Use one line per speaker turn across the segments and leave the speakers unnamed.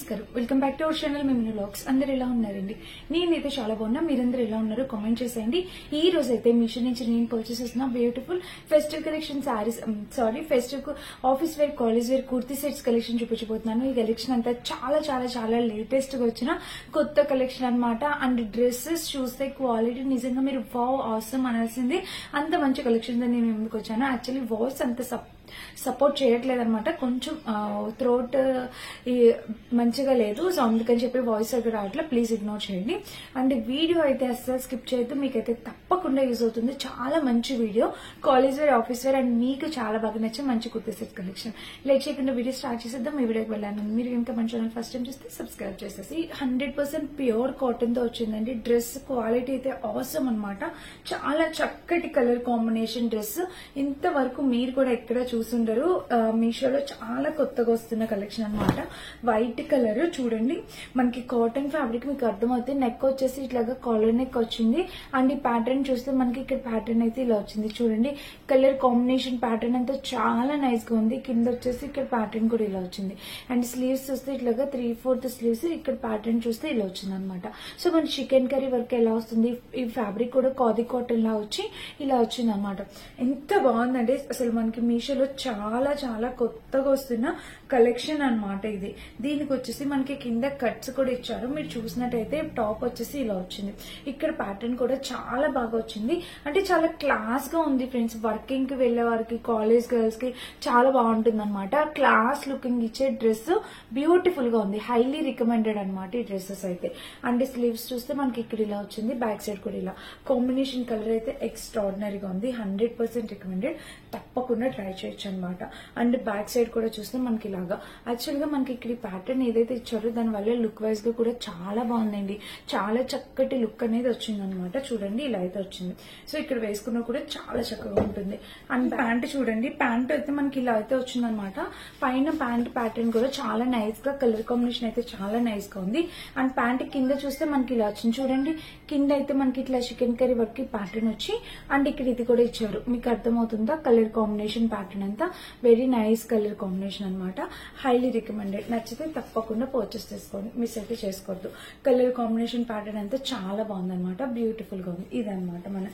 నమస్కారం welcome back to our channel మిమ్ని vlogs. అందరు ఎలా ఉన్నారండి? నేనైతే చాలా బాగున్నా. మీరందరూ ఎలా ఉన్నారో కామెంట్ చేసేయండి. ఈ రోజు అయితే మీషో నుంచి నేను పర్చేస్ చేసిన beautiful festive collection saris festive office wear college wear kurti sets collection చూపించబోతున్నాను. ఈ కలెక్షన్ అంతా చాలా చాలా చాలా లేటెస్ట్ గా వచ్చిన కొత్త కలెక్షన్ అన్నమాట. అండ్ డ్రెస్సెస్ చూస్తే క్వాలిటీ నిజంగా మీరు వావ్ ఆసమ్ అనాల్సింది. అంత మంచి కలెక్షన్ నేను ముందుకు వచ్చాను. యాక్చువల్లీ వాయిస్ అంత సపోర్ట్ చేయట్లేదు అనమాట. కొంచెం థ్రోట్ మంచిగా లేదు, సో అందుకని చెప్పి వాయిస్ అయితే రావట్లే. ప్లీజ్ ఇగ్నోర్ చేయండి. అండ్ వీడియో అయితే అస్సలు స్కిప్ చేయొద్దు, మీకైతే తప్పకుండా యూజ్ అవుతుంది. చాలా మంచి video, college wear office wear and మీకు చాలా బాగా నచ్చే మంచి కుర్తీ సెట్ కలెక్షన్. లేట్ చేయకుండా వీడియో స్టార్ట్ చేసేద్దాం. ఈ వీడియోకి వెళ్ళాను. మీరు ఇంకా మన ఛానల్ ఫస్ట్ టైం చూస్తే సబ్స్క్రైబ్ చేసేసి 100% ప్యూర్ కాటన్ తో వచ్చిందండి. డ్రెస్ క్వాలిటీ అయితే ఆసమ్ అనమాట. చాలా చక్కటి కలర్ కాంబినేషన్ డ్రెస్. ఇంతవరకు మీరు కూడా ఎక్కడ చూసుండరు. మీషోలో చాలా కొత్తగా వస్తున్న కలెక్షన్ అనమాట. వైట్ కలర్ చూడండి, మనకి కాటన్ ఫ్యాబ్రిక్ మీకు అర్థమవుతుంది. నెక్ వచ్చేసి ఇట్లాగా కాలర్ నెక్ వచ్చింది. అండ్ ఈ ప్యాటర్న్ చూస్తే మనకి ఇక్కడ ప్యాటర్న్ అయితే ఇలా వచ్చింది. చూడండి కలర్ కాంబినేషన్ ప్యాటర్న్ అంతా చాలా నైస్ గా ఉంది. కింద వచ్చేసి ఇక్కడ ప్యాటర్న్ కూడా ఇలా వచ్చింది. అండ్ స్లీవ్స్ చూస్తే ఇట్లాగా 3/4 స్లీవ్స్, ఇక్కడ ప్యాటర్న్ చూస్తే ఇలా వచ్చింది అనమాట. సో మన చికెన్ కర్రీ వర్క్ ఎలా వస్తుంది, ఈ ఫ్యాబ్రిక్ కూడా కాది కాటన్ లా వచ్చి ఇలా వచ్చింది అనమాట. ఎంత బాగుందండి అసలు. మనకి మీషోలో చాలా చాలా కొత్తగా వస్తున్న కలెక్షన్ అన్నమాట ఇది. దీనికి వచ్చేసి మనకి కింద కట్స్ కూడా ఇచ్చారు. మీరు చూసినట్టయితే టాప్ వచ్చేసి ఇలా వచ్చింది. ఇక్కడ ప్యాటర్న్ కూడా చాలా బాగా వచ్చింది. అంటే చాలా క్లాస్ గా ఉంది ఫ్రెండ్స్. వర్కింగ్ కి వెళ్లే వారికి, కాలేజ్ గర్ల్స్ కి చాలా బాగుంటుంది అనమాట. క్లాస్ లుకింగ్ ఇచ్చే డ్రెస్ బ్యూటిఫుల్ గా ఉంది. హైలీ రికమెండెడ్ అనమాట ఈ డ్రెస్సెస్ అయితే. అండ్ స్లీవ్స్ చూస్తే మనకి ఇక్కడ ఇలా వచ్చింది. బ్యాక్ సైడ్ కూడా ఇలా కాంబినేషన్ కలర్ అయితే ఎక్స్ట్రాడినరీగా ఉంది. 100% రికమెండెడ్. తప్పకుండా ట్రై చేయొచ్చు అనమాట. అండ్ బ్యాక్ సైడ్ కూడా చూస్తే మనకి ఇలాగా యాక్చువల్ గా మనకి ఇక్కడ ఈ ప్యాటర్న్ ఏదైతే ఇచ్చారో దాని వల్ల లుక్ వైజ్ గా కూడా చాలా బాగుందండి. చాలా చక్కటి లుక్ అనేది వచ్చింది అనమాట. చూడండి ఇలా అయితే వచ్చింది. సో ఇక్కడ వేసుకున్నా కూడా చాలా చక్కగా ఉంటుంది. అండ్ ప్యాంట్ చూడండి, ప్యాంట్ అయితే మనకి ఇలా అయితే వచ్చింది అనమాట. పైన ప్యాంట్ ప్యాటర్న్ కూడా చాలా నైస్ గా, కలర్ కాంబినేషన్ అయితే చాలా నైస్ గా ఉంది. అండ్ ప్యాంట్ కింద చూస్తే మనకి ఇలా వచ్చింది. చూడండి కింద అయితే మనకి ఇట్లా చికెన్ కర్రీ వర్క్ ప్యాటర్న్ వచ్చి అండ్ ఇక్కడ ఇది కూడా ఇచ్చారు. మీకు అర్థమవుతుందా? కలర్ కాంబినేషన్ ప్యాటర్న్ అంతా వెరీ నైస్ కలర్ కాంబినేషన్ అనమాట. Highly recommended. నచ్చితే తప్పకుండా పర్చేస్ చేసుకోండి, మిస్ అయితే చేసుకోవద్దు. కలర్ కాంబినేషన్ ప్యాటర్న్ అంతా చాలా బాగుందన్నమాట. బ్యూటిఫుల్ గా ఉంది. ఇదనమాట మన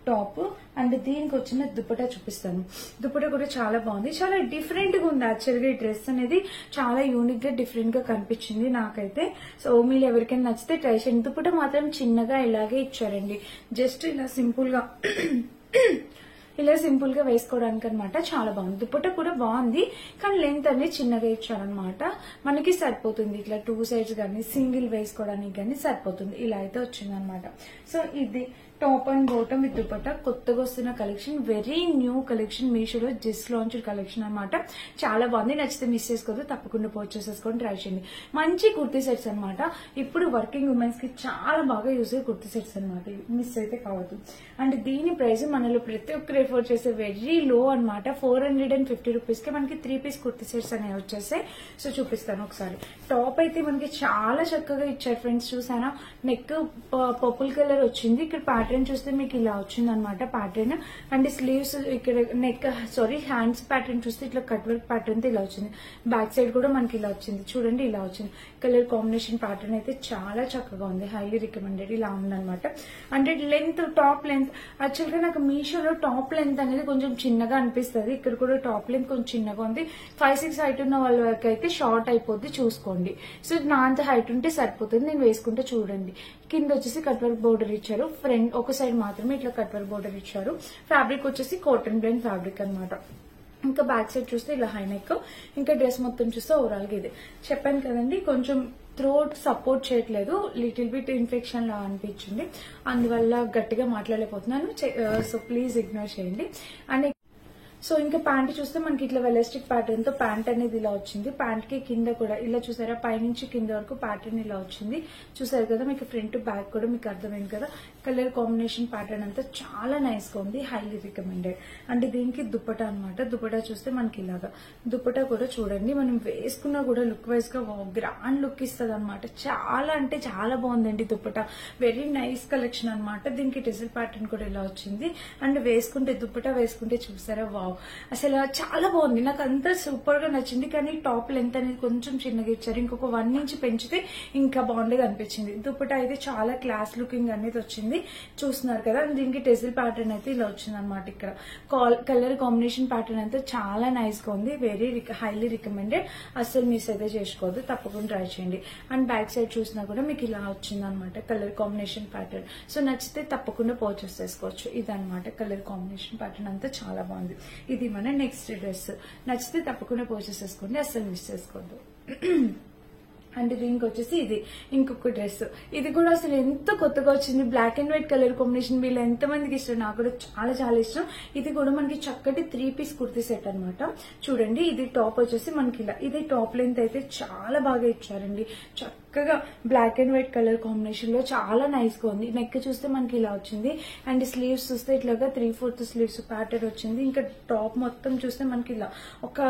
టాప్. అండ్ దీనికి వచ్చిన దుపట్టా చూపిస్తాను. దుపట్టా కూడా చాలా బాగుంది. చాలా డిఫరెంట్ గా ఉంది. యాక్చువల్గా ఈ డ్రెస్ అనేది చాలా యూనిక్ గా డిఫరెంట్ గా కనిపించింది నాకైతే. సో మీరు ఎవరికైనా నచ్చితే ట్రై చేయండి. దుపట్టా మాత్రం చిన్నగా ఇలాగే ఇచ్చారండి. జస్ట్ ఇలా సింపుల్ గా వేసుకోవడానికి అనమాట. చాలా బాగుంది. దుపట్టా కూడా బాగుంది, కానీ లెంత్ అనేది చిన్నగా ఇచ్చారనమాట. మనకి సరిపోతుంది. ఇట్లా 2 సైడ్స్ కానీ సింగిల్ వేసుకోవడానికి కానీ సరిపోతుంది. ఇలా అయితే వచ్చింది అనమాట. సో ఇది top and bottom with dupatta కొత్తగా వస్తున్న కలెక్షన్. Very new collection. మీషోలో జస్ట్ లాంచ్ కలెక్షన్ అనమాట. చాలా బాగుంది. నచ్చితే మిస్ చేసుకోవద్దు, తప్పకుండా పర్చేస్ చేసుకొని ట్రై చేయండి. మంచి కుర్తీ సెట్స్ అనమాట. ఇప్పుడు వర్కింగ్ ఉమెన్స్ కి చాలా బాగా యూజ్ అయ్యే కుర్తీ సెట్స్ అనమాట. మిస్ అయితే కావద్దు. అండ్ దీని ప్రైస్ మనలో ప్రతి ఒక్కరు ఎఫోర్డ్ చేసే వెరీ లో అనమాట. 450 రూపీస్ కి మనకి 3 పీస్ కుర్తీ సెట్స్ అనేవి వచ్చేసాయి. సో చూపిస్తాను ఒకసారి. టాప్ అయితే మనకి చాలా చక్కగా ఇచ్చారు ఫ్రెండ్స్. చూసానా? నెక్ పర్పుల్ కలర్ వచ్చింది. ఇక్కడ ప్యాటర్న్ చూస్తే మీకు ఇలా వచ్చింది అనమాట ప్యాటర్న్. అండ్ స్లీవ్స్ ఇక్కడ హ్యాండ్స్ ప్యాటర్న్ చూస్తే ఇట్లా కట్ వర్క్ ప్యాటర్న్ తో ఇలా వచ్చింది. బ్యాక్ సైడ్ కూడా మనకి ఇలా వచ్చింది. చూడండి ఇలా వచ్చింది. కలర్ కాంబినేషన్ ప్యాటర్న్ అయితే చాలా చక్కగా ఉంది. Highly recommended. ఇలా ఉందన్నమాట. అంటే లెంత్, టాప్ లెంత్ యాక్చువల్ గా నాకు మీషోలో టాప్ లెంత్ అనేది కొంచెం చిన్నగా అనిపిస్తుంది. ఇక్కడ కూడా టాప్ లెంత్ కొంచెం చిన్నగా ఉంది. 5'6" హైట్ ఉన్న వాళ్ళ వరకు అయితే షార్ట్ అయిపోద్ది, చూసుకోండి. సో నా అంత హైట్ ఉంటే సరిపోతుంది. నేను వేసుకుంటే చూడండి. కింద వచ్చేసి కట్ వర్క్ బోర్డర్ ఇచ్చారు. ఫ్రంట్ ఒక సైడ్ మాత్రమే ఇట్లా కట్ వర్క్ బోర్డర్ ఇచ్చారు. ఫ్యాబ్రిక్ వచ్చేసి కాటన్ బ్లెండ్ ఫ్యాబ్రిక్ అనమాట. ఇంకా బ్యాక్ సైడ్ చూస్తే ఇలా హై నెక్. ఇంకా డ్రెస్ మొత్తం చూస్తే ఓవరాల్ గా ఇది చెప్పాను కదండి. కొంచెం థ్రోట్ సపోర్ట్ చేయట్లేదు, లిటిల్ బిట్ ఇన్ఫెక్షన్ లా అనిపించింది. అందువల్ల గట్టిగా మాట్లాడలేకపోతున్నాను. సో ప్లీజ్ ఇగ్నోర్ చేయండి. అండ్ సో ఇంకా ప్యాంట్ చూస్తే మనకి ఇట్లా వెలాస్టిక్ ప్యాటర్న్ తో ప్యాంట్ అనేది ఇలా వచ్చింది. ప్యాంట్ కి కింద కూడా ఇలా చూసారా, పైనుంచి కింద వరకు ప్యాటర్న్ ఇలా వచ్చింది. చూసారు కదా, మీకు ఫ్రంట్ బ్యాక్ కూడా మీకు అర్థమైంది కదా. కలర్ కాంబినేషన్ ప్యాటర్న్ అంతా చాలా నైస్ గా ఉంది. Highly recommended. అంటే దీనికి దుపట్టా అనమాట. దుపట్టా చూస్తే మనకి ఇలాగా దుపట్టా కూడా చూడండి, మనం వేసుకున్నా కూడా లుక్ వైజ్ గా గ్రాండ్ లుక్ ఇస్తుంది అనమాట. చాలా అంటే చాలా బాగుందండి దుపట్టా. వెరీ నైస్ కలెక్షన్ అనమాట. దీనికి డిజిల్ ప్యాటర్న్ కూడా ఇలా వచ్చింది. అండ్ వేసుకుంటే దుపట్టా వేసుకుంటే చూసారా, వావ్, అసలు చాలా బాగుంది. నాకు అంతా సూపర్ గా నచ్చింది. కానీ టాప్ లెంత్ అనేది కొంచెం చిన్నగా ఇచ్చారు. ఇంకొక 1 ఇంచ్ పెంచితే ఇంకా బాగుండేది అనిపించింది. దుపట్టా అయితే చాలా క్లాస్ లుకింగ్ అనేది వచ్చింది, చూస్తున్నారు కదా. దీనికి టెజిల్ ప్యాటర్న్ అయితే ఇలా వచ్చింది అనమాట. ఇక్కడ కలర్ కాంబినేషన్ ప్యాటర్న్ అయితే చాలా నైస్ గా ఉంది. Very highly recommended. అస్సలు మిస్ అయితే చేసుకోవద్దు, తప్పకుండా ట్రై చేయండి. అండ్ బ్యాక్ సైడ్ చూసినా కూడా మీకు ఇలా వచ్చింది అనమాట కలర్ కాంబినేషన్ ప్యాటర్న్. సో నచ్చితే తప్పకుండా పర్చేస్ చేసుకోవచ్చు. ఇదనమాట కలర్ కాంబినేషన్ ప్యాటర్న్ అంతా చాలా బాగుంది. ఇది మన నెక్స్ట్ డ్రెస్. నచ్చితే తప్పకుండా పర్చేస్ చేసుకోండి, అస్సలు మిస్ చేసుకోవద్దు. అండ్ దీనికి వచ్చేసి ఇది ఇంకొక డ్రెస్. ఇది కూడా అసలు ఎంత కొత్తగా వచ్చింది. Black and white colour combination. వీళ్ళు ఎంత మందికి ఇష్టం, నాకు కూడా చాలా చాలా ఇష్టం. ఇది కూడా మనకి చక్కటి 3 పీస్ కుర్తీ సెట్ అనమాట. చూడండి, ఇది టాప్ వచ్చేసి మనకి ఇలా, ఇది టాప్ లెంత్ అయితే చాలా బాగా ఇచ్చారండి. చక్కగా black and white colour combination లో చాలా నైస్ గా ఉంది. నెక్ చూస్తే మనకి ఇలా వచ్చింది. అండ్ స్లీవ్స్ చూస్తే ఇట్లాగా 3/4 స్లీవ్స్ ప్యాటర్న్ వచ్చింది. ఇంకా టాప్ మొత్తం చూస్తే మనకి ఇలా ఒక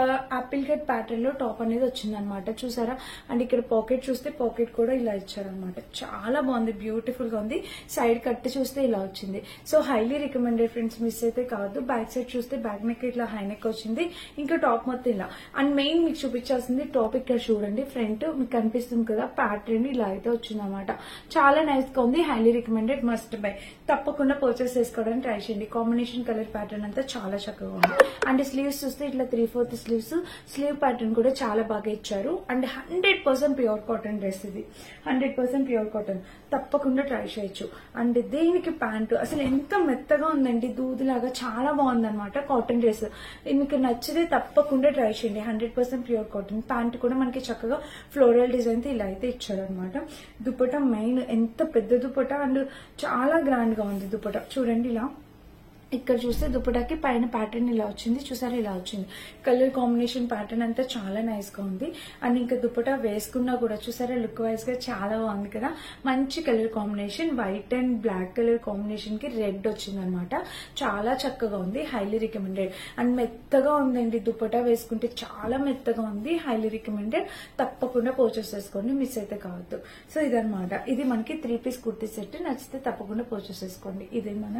ఆపిల్ కట్ ప్యాటర్న్ లో టాప్ అనేది వచ్చింది అనమాట. చూసారా. అండ్ ఇక్కడ పాకెట్ చూస్తే పాకెట్ కూడా ఇలా ఇచ్చారనమాట. చాలా బాగుంది, బ్యూటిఫుల్ గా ఉంది. సైడ్ కట్ చూస్తే ఇలా వచ్చింది. So highly recommended friends, miss అయితే కాదు. బ్యాక్ సైడ్ చూస్తే బ్యాక్ నెక్ ఇట్లా హై నెక్ వచ్చింది. ఇంకా టాప్ మొత్తం ఇలా. అండ్ మెయిన్ మీకు చూపించాల్సింది టాప్ ఇక్కడ చూడండి. ఫ్రంట్ మీకు కనిపిస్తుంది కదా, ప్యాటర్న్ ఇలా అయితే వచ్చింది అనమాట. చాలా నైస్ గా ఉంది. Highly recommended, must by. తప్పకుండా పర్చేస్ చేసుకోవడానికి ట్రై చేయండి. కాంబినేషన్ కలర్ ప్యాటర్న్ అంతా చాలా చక్కగా ఉంది. అండ్ స్లీవ్స్ చూస్తే ఇట్లా 3/4 స్లీవ్స్. స్లీవ్ ప్యాటర్న్ కూడా చాలా బాగా ఇచ్చారు. అండ్ 100% ప్యూర్ కాటన్ డ్రెస్ ఇది. 100% ప్యూర్ కాటన్. తప్పకుండా ట్రై చేయొచ్చు. అండ్ దీనికి ప్యాంటు అసలు ఎంత మెత్తగా ఉందండి, దూదిలాగా. చాలా బాగుంది అనమాట కాటన్ డ్రెస్. మీకు నచ్చితే తప్పకుండా ట్రై చేయండి. 100% ప్యూర్ కాటన్. ప్యాంట్ కూడా మనకి చక్కగా ఫ్లోరల్ డిజైన్ తో ఇలా అయితే ఇచ్చారు అనమాట. దుపట్టా మెయిన్ ఎంత పెద్ద దుపట్టా. అండ్ చాలా గ్రాండ్ గా ఉంది దుపట్టా. చూడండి ఇలా. ఇక్కడ చూస్తే దుపట్టాకి పైన ప్యాటర్న్ ఇలా వచ్చింది, చూసారా ఇలా వచ్చింది. కలర్ కాంబినేషన్ ప్యాటర్న్ అంతా చాలా నైస్ గా ఉంది. అండ్ ఇంకా దుపట్టా వేసుకున్నా కూడా చూసారా లుక్ వైజ్ గా చాలా బాగుంది కదా. మంచి colour combination, white and black colour combination కి రెడ్ వచ్చింది అనమాట. చాలా చక్కగా ఉంది, హైలీ రికమెండెడ్. అండ్ మెత్తగా ఉందండి, దుపట్టా వేసుకుంటే చాలా మెత్తగా ఉంది, హైలీ రికమెండెడ్. తప్పకుండా పర్చేస్ చేసుకోండి, మిస్ అయితే కావద్దు. సో ఇదనమాట, ఇది మనకి 3 పీస్ కుర్తీ సెట్. నచ్చితే తప్పకుండా పర్చేస్ చేసుకోండి. ఇది మన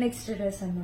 నెక్స్ట్ డ్రెస్ అనమాట.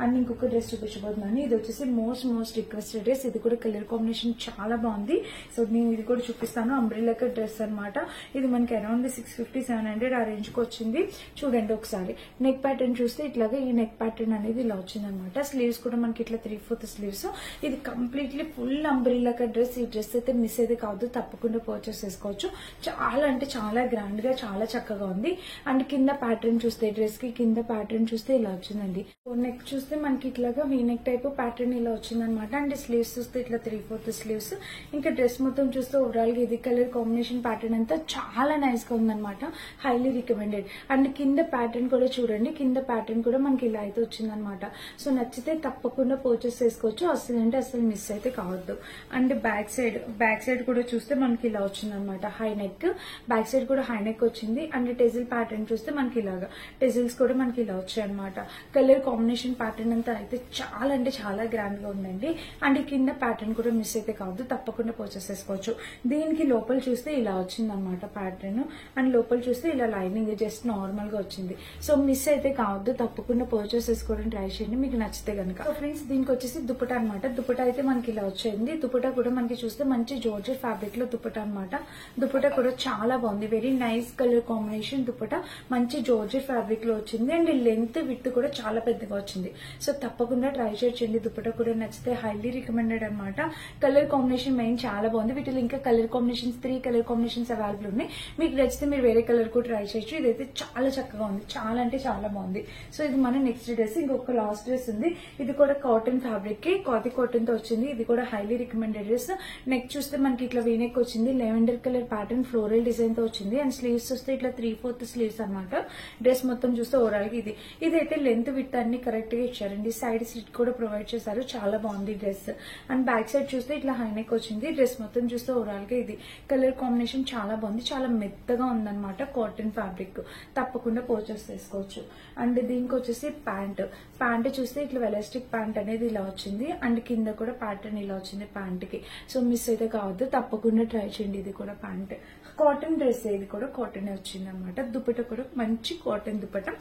అండ్ ఇంకొక డ్రెస్ చూపించబోతున్నాను. ఇది వచ్చేసి మోస్ట్ రిక్వెస్టెడ్ డ్రెస్. ఇది కూడా కలర్ కాంబినేషన్ చాలా బాగుంది. సో నేను ఇది కూడా చూపిస్తాను. అంబ్రెల్లా కట్ డ్రెస్ అనమాట. ఇది మనకి అరౌండ్ 650-700 ఆ రేంజ్ కి వచ్చింది. చూడండి ఒకసారి. నెక్ ప్యాటర్న్ చూస్తే ఇట్లాగా ఈ నెక్ ప్యాటర్న్ అనేది ఇలా వచ్చింది అనమాట. స్లీవ్స్ కూడా మనకి ఇట్లా 3/4 స్లీవ్స్. ఇది completely full umbrella cut dress. ఈ డ్రెస్ అయితే మిస్ అయితే కాదు, తప్పకుండా పర్చేస్ చేసుకోవచ్చు. చాలా అంటే చాలా గ్రాండ్ గా, చాలా చక్కగా ఉంది. అండ్ కింద ప్యాటర్న్ చూస్తే, డ్రెస్ కి కింద ప్యాటర్న్ చూస్తే ఇలా వచ్చిందండి. నెక్ చూస్తే మనకి ఇట్లాగా వీ నెక్ టైప్ ప్యాటర్న్ ఇలా వచ్చిందనమాట. అండ్ స్లీవ్స్ చూస్తే ఇట్లా 3/4 స్లీవ్స్. ఇంకా డ్రెస్ మొత్తం చూస్తే ఓవరాల్ గా ఇది కలర్ కాంబినేషన్ ప్యాటర్న్ అంతా చాలా నైస్ గా ఉందనమాట. Highly recommended. అండ్ కింద ప్యాటర్న్ కూడా చూడండి, కింద ప్యాటర్న్ కూడా మనకి ఇలా అయితే వచ్చిందనమాట. సో నచ్చితే తప్పకుండా పర్చేస్ చేసుకోవచ్చు, అసలు మిస్ అయితే కావద్దు. అండ్ బ్యాక్ సైడ్ కూడా చూస్తే మనకి ఇలా వచ్చిందనమాట. హై నెక్, బ్యాక్ సైడ్ కూడా హై నెక్ వచ్చింది. అండ్ టెజిల్ ప్యాటర్న్ చూస్తే మనకి ఇలాగా టెజిల్స్ కూడా మనకి ఇలా వచ్చాయి అనమాట. కలర్ కాంబినేషన్ ప్యాటర్న్ అంతా అయితే చాలా అంటే చాలా గ్రాండ్ గా ఉందండి. అండ్ కింద ప్యాటర్న్ కూడా మిస్ అయితే కావద్దు, తప్పకుండా పర్చేస్ చేసుకోవచ్చు. దీనికి లోపల చూస్తే ఇలా వచ్చింది అనమాట ప్యాటర్న్. అండ్ లోపల చూస్తే ఇలా లైనింగ్ జస్ట్ నార్మల్ గా వచ్చింది. సో మిస్ అయితే కావద్దు, తప్పకుండా పర్చేస్ చేసుకోవడం ట్రై చేయండి మీకు నచ్చితే కనుక. సో ఫ్రెండ్స్, దీనికి వచ్చేసి దుపట్టా అనమాట. దుపట్టా అయితే మనకి ఇలా వచ్చింది. దుపట్టా కూడా మనకి చూస్తే మంచి జార్జెట్ ఫ్యాబ్రిక్ లో దుపట్టా అనమాట. దుపట్టా కూడా చాలా బాగుంది, very nice colour combination dupatta. మంచి జార్జెట్ ఫ్యాబ్రిక్ లో వచ్చింది. అండ్ లెంత్ విడ్త్ కూడా చాలా పెద్దగా వచ్చింది. సో తప్పకుండా ట్రై చేయండి. దుపట్టా కూడా నచ్చితే హైలీ రికమెండెడ్ అనమాట. కలర్ కాంబినేషన్ మెయిన్ చాలా బాగుంది. వీటిలో ఇంకా colour combinations 3 colour combinations available ఉన్నాయి. మీకు నచ్చితే మీరు వేరే కలర్ కూడా ట్రై చేయొచ్చు. ఇదైతే చాలా చక్కగా ఉంది, చాలా అంటే చాలా బాగుంది. సో ఇది మన నెక్స్ట్ డ్రెస్. ఇంకొక లాస్ట్ డ్రెస్ ఉంది. ఇది కూడా కాటన్ ఫ్యాబ్రిక్ కి కాటన్ తో వచ్చింది. ఇది కూడా హైలీ రికమెండెడ్ డ్రెస్. నెక్ చూస్తే మనకి ఇట్లా వీనెక్ వచ్చింది. Lavender colour pattern floral design తో వచ్చింది. అండ్ స్లీవ్స్ చూస్తే ఇట్లా 3/4 స్లీవ్స్ అనమాట. డ్రెస్ మొత్తం చూస్తే ఓవరాల్ గా ఇదైతే లెంత్ విడ్త్ అన్ని కరెక్ట్ గా ఇచ్చారండి. సైడ్ స్లిట్ కూడా ప్రొవైడ్ చేశారు, చాలా బాగుంది డ్రెస్. అండ్ బ్యాక్ సైడ్ చూస్తే ఇట్లా హైనెక్ వచ్చింది. డ్రెస్ మొత్తం చూస్తే ఓవరాల్ గా ఇది కలర్ కాంబినేషన్ చాలా బాగుంది, చాలా మెత్తగా ఉందన్నమాట. కాటన్ ఫ్యాబ్రిక్, తప్పకుండా పర్చేస్ చేసుకోవచ్చు. అండ్ దీనికి వచ్చేసి ప్యాంట్ చూస్తే ఇట్లా ఎలాస్టిక్ ప్యాంట్ అనేది ఇలా వచ్చింది. అండ్ కింద కూడా ప్యాటర్న్ ఇలా వచ్చింది ప్యాంట్ కి. సో మిస్ అయితే కావద్దు, తప్పకుండా ట్రై చేయండి. ఇది కూడా ప్యాంట్ కాటన్ డ్రెస్, ఇది కూడా కాటన్ వచ్చింది అనమాట. దుపట్టా కూడా మంచి కాటన్ దుపట్టా.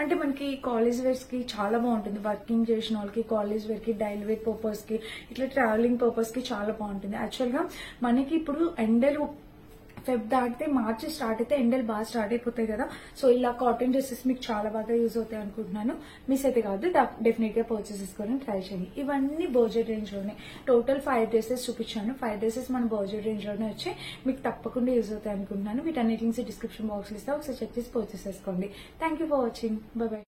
అంటే మనకి కాలేజ్ వేర్స్ కి చాలా చాలా బాగుంటుంది. వర్కింగ్ చేసిన వాళ్ళకి, కాలేజ్ వేర్ కి, డైలీ వేర్ పర్పస్ కి, ఇట్లా ట్రావెలింగ్ పర్పస్ కి చాలా బాగుంటుంది. యాక్చువల్ గా మనకి ఇప్పుడు ఎండలు ఫెబ్ దాటితే మార్చి స్టార్ట్ అయితే ఎండలు బాగా స్టార్ట్ అయిపోతాయి కదా. సో ఇలా కాటన్ డ్రెస్సెస్ మీకు చాలా బాగా యూజ్ అవుతాయి అనుకుంటున్నాను. మిస్ అయితే కాదు, డెఫినెట్ గా పర్చేస్ చేసుకోవడానికి ట్రై చేయండి. ఇవన్నీ బడ్జెట్ రేంజ్ లోనే, టోటల్ 5 డ్రెస్సెస్ చూపించాను. 5 డ్రెస్సెస్ మన బడ్జెట్ రేంజ్ లోనే వచ్చాయి. మీకు తప్పకుండా యూజ్ అవుతాయి అనుకుంటున్నాను. వీటన్నిటి డిస్క్రిప్షన్ బాక్స్ లో ఇస్తా, ఒకసారి చెక్ చేసి పర్చేస్ చేసుకోండి. Thank you for watching. By by.